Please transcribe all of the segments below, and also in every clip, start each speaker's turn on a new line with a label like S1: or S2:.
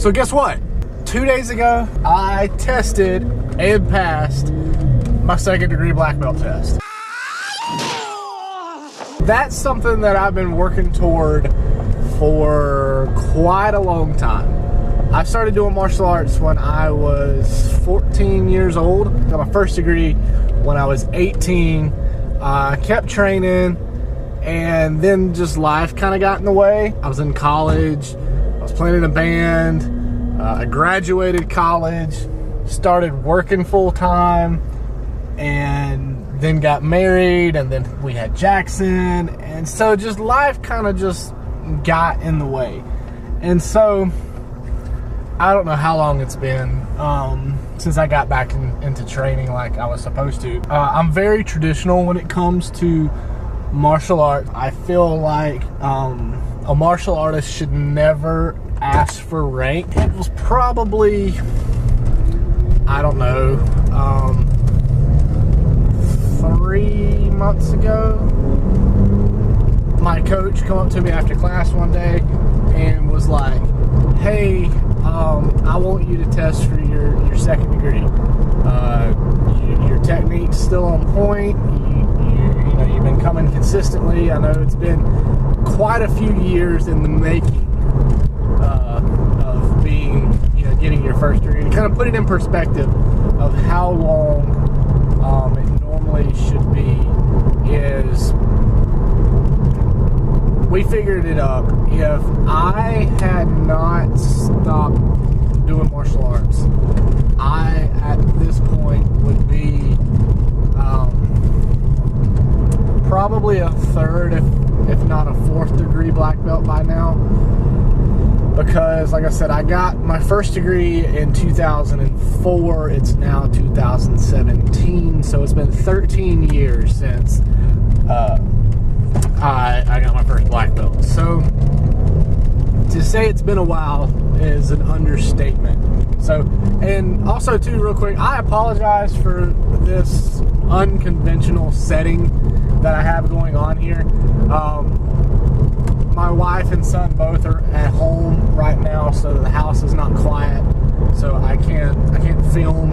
S1: So guess what? 2 days ago, I tested and passed my 2nd degree black belt test. That's something that I've been working toward for quite a long time. I started doing martial arts when I was 14 years old. Got my 1st degree when I was 18. Kept training, and then just life kind of got in the way. I was in college. I was playing in a band. I graduated college, started working full-time, and then got married, and then we had Jackson, and so just life kind of just got in the way. And so I don't know how long it's been since I got back into training like I was supposed to. I'm very traditional when it comes to martial arts. I feel like a martial artist should never ask for rank. It was probably, I don't know, 3 months ago, my coach came up to me after class one day and was like, hey, I want you to test for your 2nd degree. Your technique's still on point. You know, you've been coming consistently. I know it's been quite a few years in the making of being, getting your 1st degree. To kind of put it in perspective of how long it normally should be is, we figured it up. If I had not stopped doing martial arts, I, at this point, would be probably a 3rd, if not a 4th degree black belt by now. Because, like I said, I got my 1st degree in 2004. It's now 2017, so it's been 13 years since I got my 1st black belt. So to say it's been a while is an understatement. So, and also too, real quick, I apologize for this unconventional setting that I have going on here. My wife and son both are at home right now, so the house is not quiet. So I can't film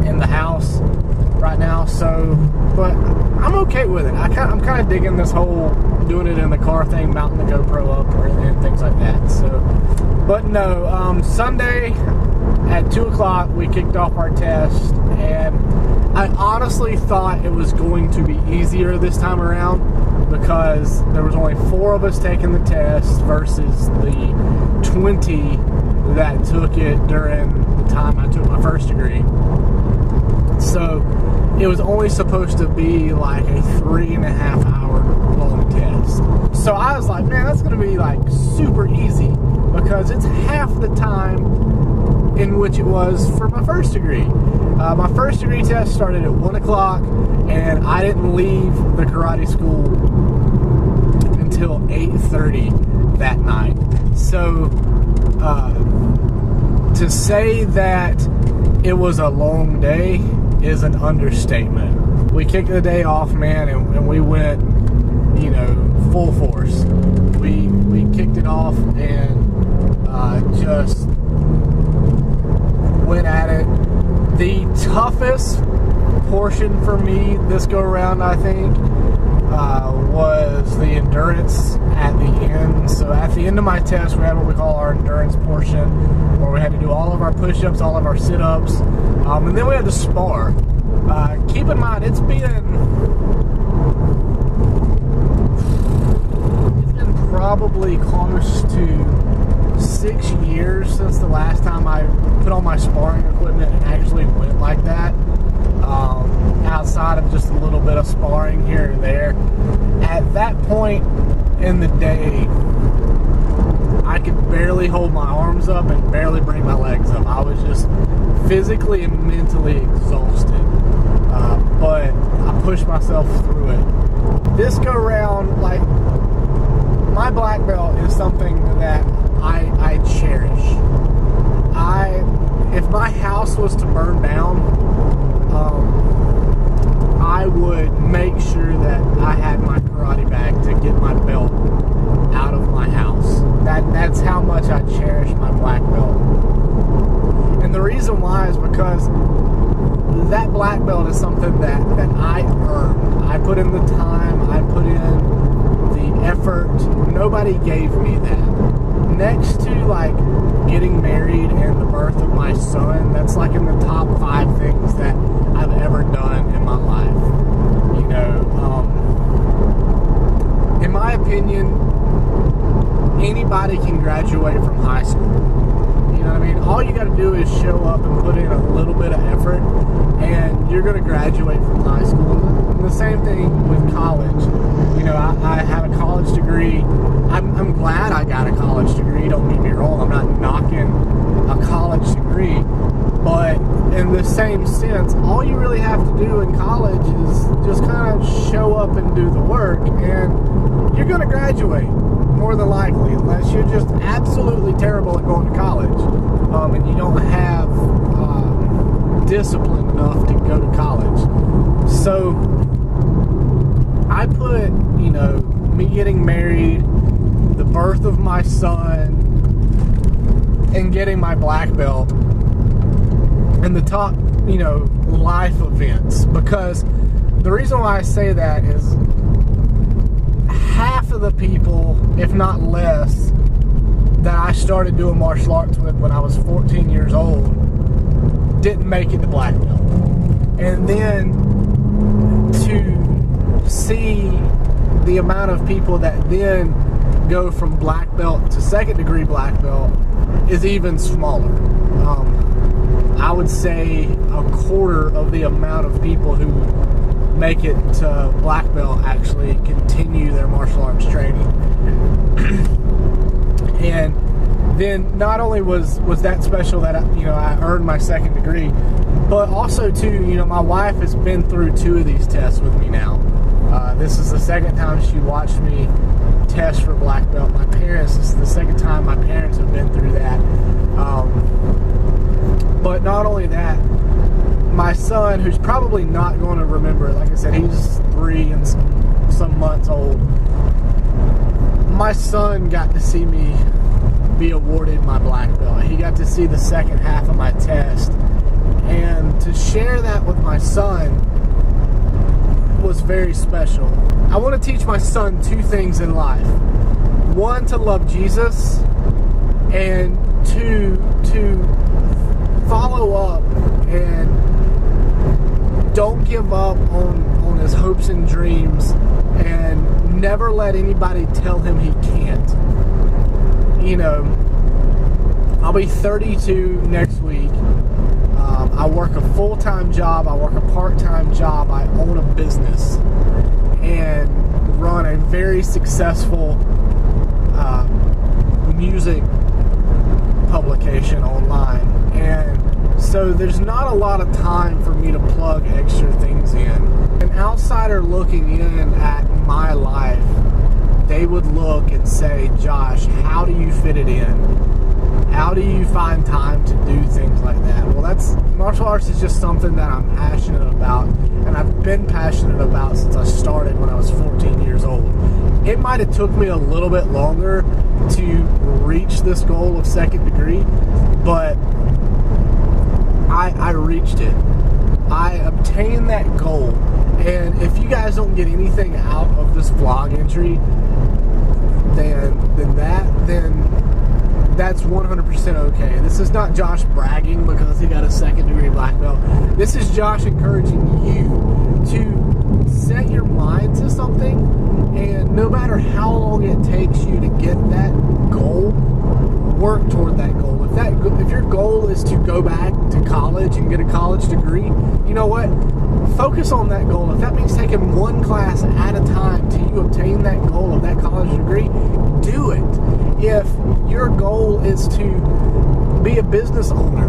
S1: in the house right now. So, but I'm okay with it. I'm kind of digging this whole doing it in the car thing, mounting the GoPro up and things like that. So, but no, Sunday at 2 o'clock we kicked off our test, and I honestly thought it was going to be easier this time around, because there was only 4 of us taking the test versus the 20 that took it during the time I took my 1st degree. So it was only supposed to be like a 3.5 hour long test. So I was like, man, that's going to be like super easy, because it's half the time in which it was for my 1st degree. My 1st degree test started at 1 o'clock, and I didn't leave the karate school until 8:30 that night. So to say that it was a long day is an understatement. We kicked the day off, man, and we went, full force. We kicked it off and just went at it. The toughest portion for me this go around, I think, was the endurance at the end. So at the end of my test, we had what we call our endurance portion, where we had to do all of our push-ups, all of our sit-ups, and then we had to spar. Keep in mind, it's been probably close to 6 years since the last time I put on my sparring equipment and actually went like that. Outside of just a little bit of sparring here and there. At that point in the day, I could barely hold my arms up and barely bring my legs up. I was just physically and mentally exhausted. But I pushed myself through it. This go round, like, my black belt is something that I cherish. If my house was to burn down, I would make sure that I had my karate bag to get my belt out of my house. That's how much I cherish my black belt. because that black belt is something that I earned. I put in the time, I put in the effort. Nobody gave me that. Next to like getting married and the birth of my son, that's like in the top 5 things that I've ever done in my life. You know, in my opinion, anybody can graduate from high school. You know what I mean? All you got to do is show up and put in a little bit of effort, and you're going to graduate from high school. And the same thing with college. You know, I have a college degree. I'm glad I got a college degree. Don't get me wrong. I'm not knocking a college degree. But in the same sense, all you really have to do in college is just kind of show up and do the work, and you're going to graduate. More than likely, unless you're just absolutely terrible at going to college, and you don't have discipline enough to go to college. So I put, you know, me getting married, the birth of my son, and getting my black belt in the top, you know, life events, because the reason why I say that is half of the people, if not less, that I started doing martial arts with when I was 14 years old didn't make it to black belt. And then to see the amount of people that then go from black belt to second degree black belt is even smaller. I would say a quarter of the amount of people who make it to black belt actually continue their martial arts training. And then not only was that special that I earned my second degree, but also too, my wife has been through 2 of these tests with me now. This is the second time she watched me test for black belt. My parents, this is the second time my parents have been through that. But not only that, my son, who's probably not going to remember it, like I said, he's 3 and some months old. My son got to see me be awarded my black belt. He got to see the second half of my test. And to share that with my son was very special. I want to teach my son 2 things in life. 1, to love Jesus, and 2, to follow up and don't give up on his hopes and dreams, and never let anybody tell him he can't. I'll be 32 next week. I work a full-time job. I work a part-time job. I own a business and run a very successful music publication online. And so there's not a lot of time for me to plug extra things in. An outsider looking in at my life, they would look and say, Josh, how do you fit it in? How do you find time to do things like that? Well, martial arts is just something that I'm passionate about, and I've been passionate about since I started when I was 14 years old. It might have took me a little bit longer to reach this goal of second degree, but I reached it. I obtained that goal. And if you guys don't get anything out of this vlog entry, then that's 100% okay. This is not Josh bragging because he got a second degree black belt. This is Josh encouraging you to set your mind to something, and no matter how long it takes you to get that goal, work toward that goal. If your goal is to go back to college and get a college degree, you know what? Focus on that goal. If that means taking 1 class at a time till you obtain that goal of that college degree, do it. If your goal is to be a business owner,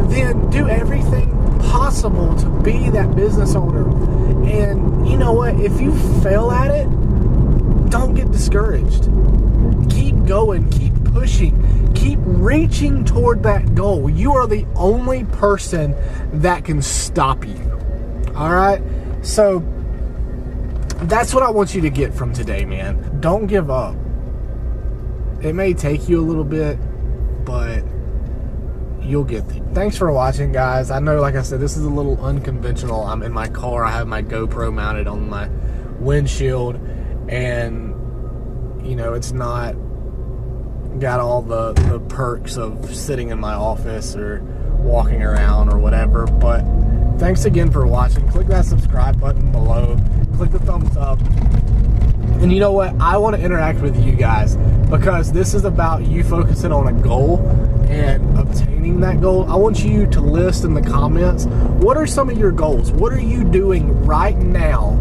S1: then do everything possible to be that business owner. And you know what? If you fail at it, don't get discouraged. Keep going, keep pushing, keep reaching toward that goal. You are the only person that can stop you. Alright? So that's what I want you to get from today, man. Don't give up. It may take you a little bit, but you'll get there. Thanks for watching, guys. I know, like I said, this is a little unconventional. I'm in my car. I have my GoPro mounted on my windshield, and you know, it's not got all the perks of sitting in my office or walking around or whatever. But thanks again for watching. Click that subscribe button below. Click the thumbs up. And you know what? I want to interact with you guys, because this is about you focusing on a goal and obtaining that goal. I want you to list in the comments, what are some of your goals? What are you doing right now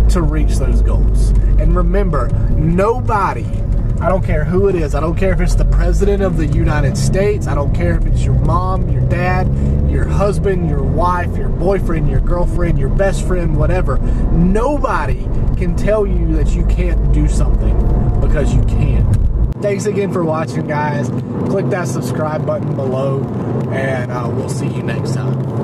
S1: to reach those goals? And remember, nobody, I don't care who it is, I don't care if it's the President of the United States, I don't care if it's your mom, your dad, your husband, your wife, your boyfriend, your girlfriend, your best friend, whatever, nobody can tell you that you can't do something, because you can. Thanks again for watching, guys. Click that subscribe button below, and we'll see you next time.